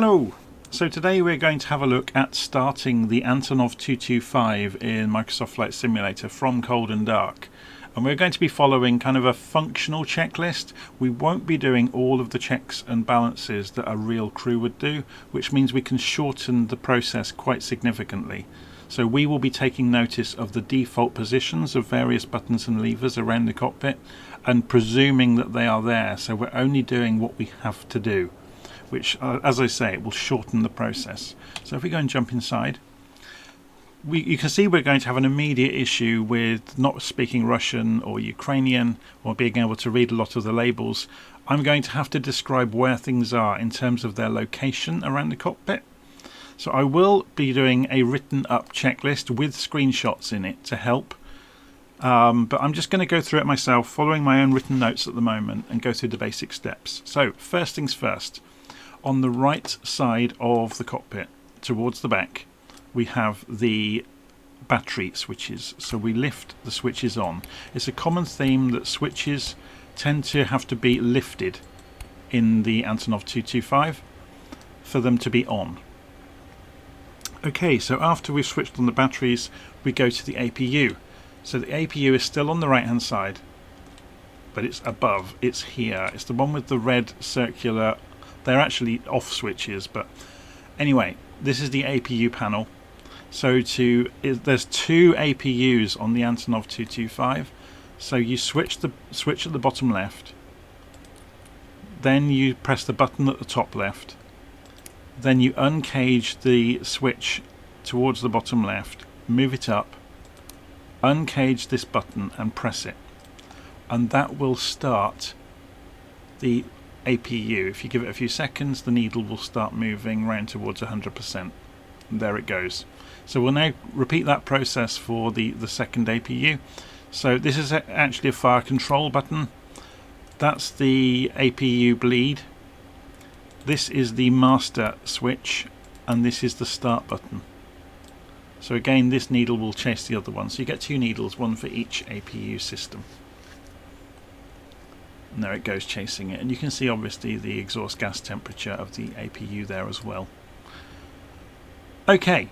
Hello! So today we're going to have a look at starting the Antonov 225 in Microsoft Flight Simulator from cold and dark. And we're going to be following kind of a functional checklist. We won't be doing all of the checks and balances that a real crew would do, which means we can shorten the process quite significantly. So we will be taking notice of the default positions of various buttons and levers around the cockpit and presuming that they are there. So we're only doing what we have to do, which, as I say, it will shorten the process. So if we go and jump inside, you can see we're going to have an immediate issue with not speaking Russian or Ukrainian or being able to read a lot of the labels. I'm going to have to describe where things are in terms of their location around the cockpit. So I will be doing a written up checklist with screenshots in it to help. But I'm just going to go through it myself, following my own written notes at the moment, and go through the basic steps. So first things first. On the right side of the cockpit, towards the back, we have the battery switches. So we lift the switches on. It's a common theme that switches tend to have to be lifted in the Antonov 225 for them to be on. Okay, so after we've switched on the batteries, we go to the APU. So the APU is still on the right hand side, but it's above, it's here. It's the one with the red circular. They're actually off switches, but anyway, this is the APU panel. So there's two APUs on the Antonov 225. So you switch at the bottom left, then you press the button at the top left, then you uncage the switch towards the bottom left, move it up, uncage this button and press it, and that will start the APU. If you give it a few seconds, the needle will start moving round towards 100%. And there it goes. So we'll now repeat that process for the second APU. So this is actually a fire control button. That's the APU bleed. This is the master switch, and this is the start button. So again, this needle will chase the other one. So you get two needles, one for each APU system. And there it goes chasing it, and you can see obviously the exhaust gas temperature of the APU there as well. Okay,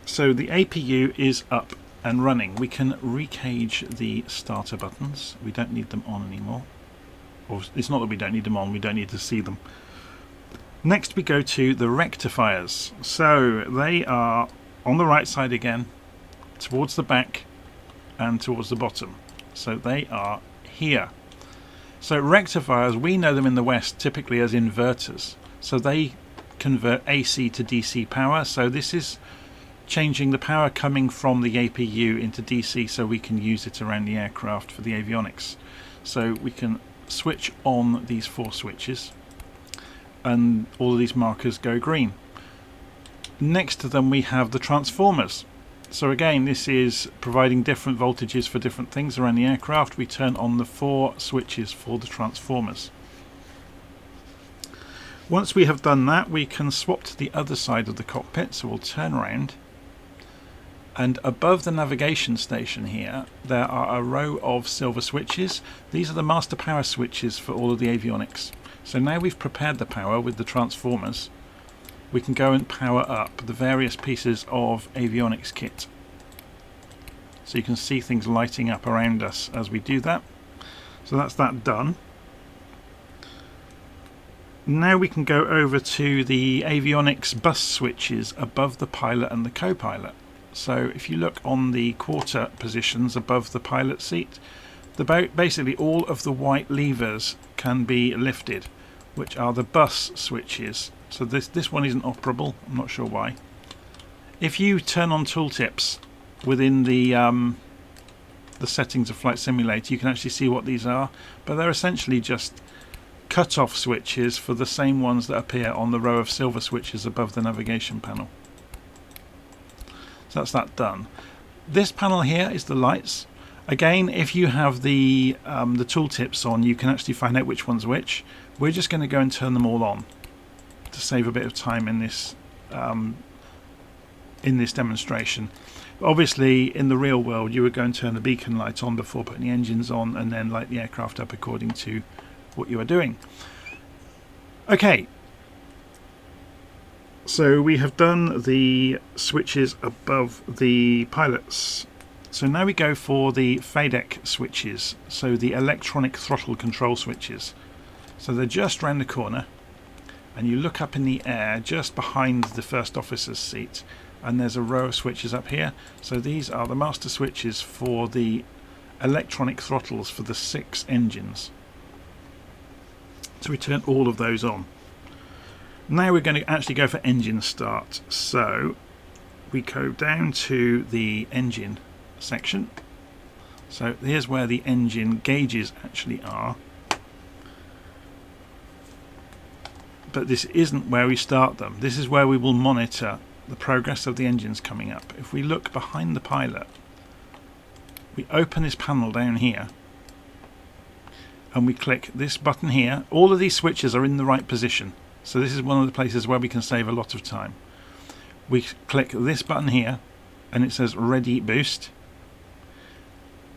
so the APU is up and running. We can recage the starter buttons. We don't need them on anymore. Or it's not that we don't need them on, we don't need to see them. Next we go to the rectifiers. So they are on the right side again, towards the back and towards the bottom. So they are here. So rectifiers, we know them in the West typically as inverters. So they convert AC to DC power. So this is changing the power coming from the APU into DC so we can use it around the aircraft for the avionics. So we can switch on these four switches and all of these markers go green. Next to them we have the transformers. So again, this is providing different voltages for different things around the aircraft. We turn on the four switches for the transformers. Once we have done that, we can swap to the other side of the cockpit. So we'll turn around, and above the navigation station here, there are a row of silver switches. These are the master power switches for all of the avionics. So now we've prepared the power with the transformers, we can go and power up the various pieces of avionics kit. So you can see things lighting up around us as we do that. So that's that done. Now we can go over to the avionics bus switches above the pilot and the co-pilot. So if you look on the quarter positions above the pilot seat, basically all of the white levers can be lifted, which are the bus switches. So this one isn't operable, I'm not sure why. If you turn on tooltips within the settings of Flight Simulator, you can actually see what these are, but they're essentially just cut-off switches for the same ones that appear on the row of silver switches above the navigation panel. So that's that done. This panel here is the lights. Again, if you have the tooltips on, you can actually find out which one's which. We're just going to go and turn them all on to save a bit of time in this demonstration. Obviously, in the real world, you would go and turn the beacon light on before putting the engines on, and then light the aircraft up according to what you are doing. Okay, So we have done the switches above the pilots. So now we go for the FADEC switches, so the electronic throttle control switches. So they're just round the corner, and you look up in the air just behind the first officer's seat, and there's a row of switches up here. So these are the master switches for the electronic throttles for the 6 engines. So we turn all of those on. Now we're going to actually go for engine start. So we go down to the engine section. So here's where the engine gauges actually are. But this isn't where we start them. This is where we will monitor the progress of the engines coming up. If we look behind the pilot, we open this panel down here and we click this button here. All of these switches are in the right position. So this is one of the places where we can save a lot of time. We click this button here and it says ready boost.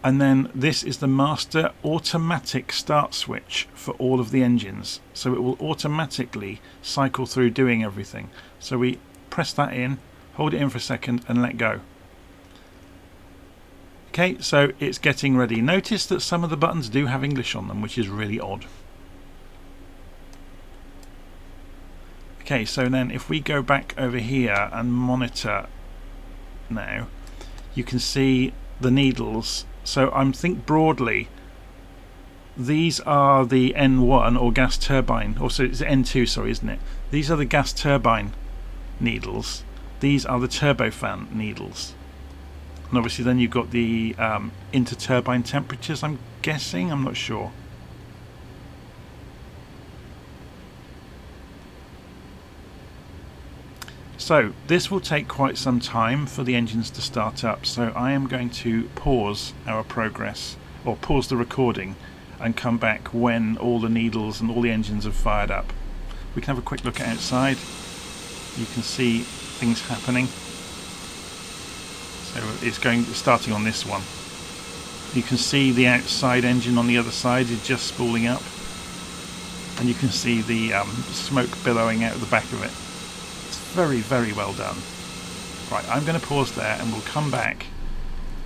And then this is the master automatic start switch for all of the engines. So it will automatically cycle through doing everything. So we press that in, hold it in for a second and let go. Okay, so it's getting ready. Notice that some of the buttons do have English on them, which is really odd. Okay, so then if we go back over here and monitor now, you can see the needles. So I think broadly these are the N1 or gas turbine, or so it's N2, sorry, isn't it? These are the gas turbine needles. These are the turbofan needles. And obviously then you've got the inter-turbine temperatures, I'm guessing, I'm not sure. So this will take quite some time for the engines to start up, so I am going to pause our progress, or pause the recording, and come back when all the needles and all the engines have fired up. We can have a quick look outside. You can see things happening. So it's starting on this one. You can see the outside engine on the other side is just spooling up, and you can see the smoke billowing out of the back of it. Very, very well done. Right, I'm going to pause there and we'll come back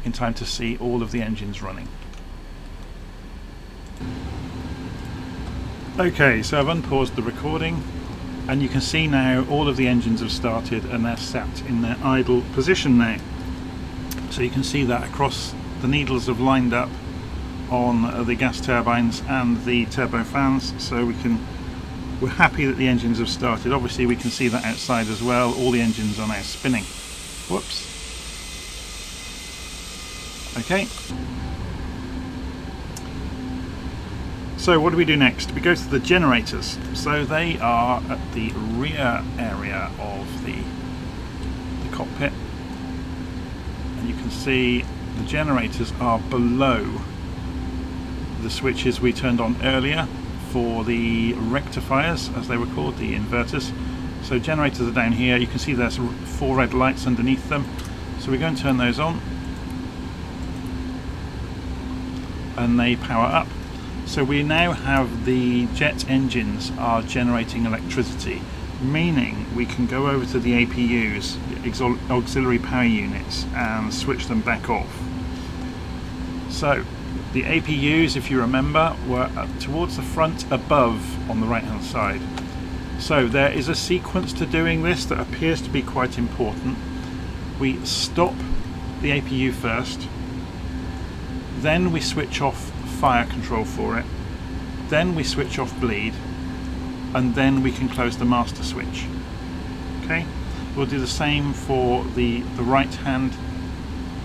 in time to see all of the engines running. Okay, so I've unpaused the recording and you can see now all of the engines have started and they're sat in their idle position now. So you can see that across the needles have lined up on the gas turbines and the turbofans, so we're happy that the engines have started. Obviously we can see that outside as well. All the engines are now spinning. Whoops. Okay. So what do we do next? We go to the generators. So they are at the rear area of the cockpit. And you can see the generators are below the switches we turned on earlier for the rectifiers, as they were called, the inverters. So generators are down here. You can see there's 4 red lights underneath them. So we're going to turn those on and they power up. So we now have the jet engines are generating electricity, meaning we can go over to the APUs, auxiliary power units, and switch them back off. So the APUs, if you remember, were towards the front above on the right hand side. So there is a sequence to doing this that appears to be quite important. We stop the APU first, then we switch off fire control for it, then we switch off bleed, and then we can close the master switch. Okay, we'll do the same for the right hand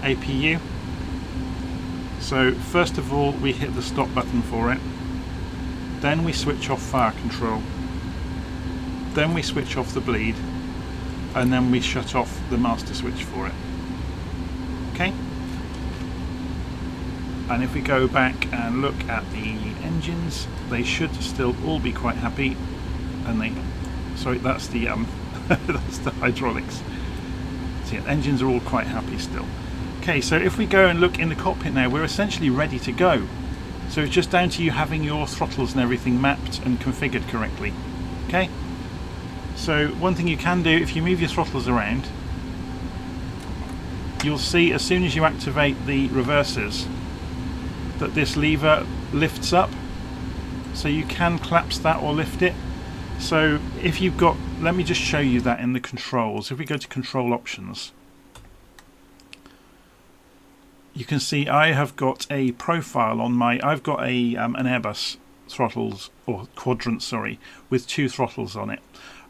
APU. So first of all we hit the stop button for it, then we switch off fire control, then we switch off the bleed, and then we shut off the master switch for it. Okay? And if we go back and look at the engines, they should still all be quite happy. And sorry, that's the that's the hydraulics. So yeah, the engines are all quite happy still. Okay, so if we go and look in the cockpit now, we're essentially ready to go. So it's just down to you having your throttles and everything mapped and configured correctly. Okay? So one thing you can do, if you move your throttles around, you'll see as soon as you activate the reversers that this lever lifts up, so you can collapse that or lift it. So if you've got, let me just show you that in the controls. If we go to control options, you can see I have got a profile on my, I've got a an Airbus throttles, or quadrant, sorry, with 2 throttles on it,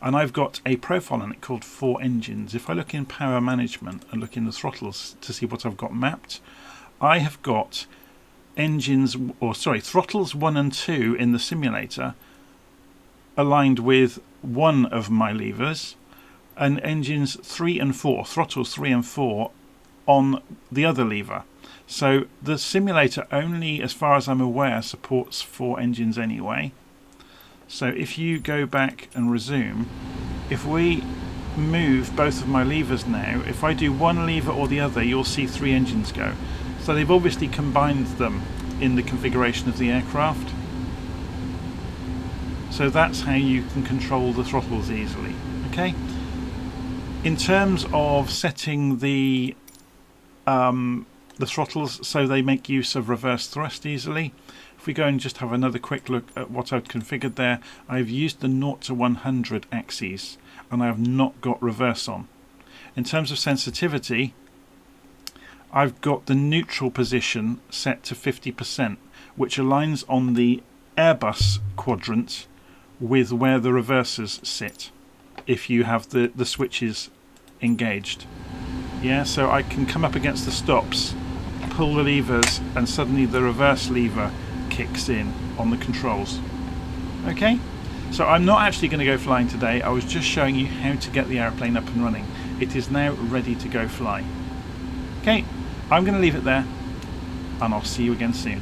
and I've got a profile on it called 4 engines. If I look in power management and look in the throttles to see what I've got mapped, I have got engines, or sorry, throttles 1 and 2 in the simulator aligned with one of my levers, and engines 3 and 4, throttles 3 and 4 on the other lever. So the simulator only, as far as I'm aware, supports 4 engines anyway. So if you go back and resume, if we move both of my levers now, if I do one lever or the other, you'll see 3 engines go. So they've obviously combined them in the configuration of the aircraft. So that's how you can control the throttles easily. Okay. In terms of setting the throttles so they make use of reverse thrust easily, if we go and just have another quick look at what I've configured there, I've used the 0 to 100 axes and I have not got reverse on. In terms of sensitivity, I've got the neutral position set to 50%, which aligns on the Airbus quadrant with where the reversers sit if you have the switches engaged. Yeah, so I can come up against the stops, pull the levers, and suddenly the reverse lever kicks in on the controls. Okay, so I'm not actually going to go flying today. I was just showing you how to get the airplane up and running. It is now ready to go fly. Okay, I'm going to leave it there, and I'll see you again soon.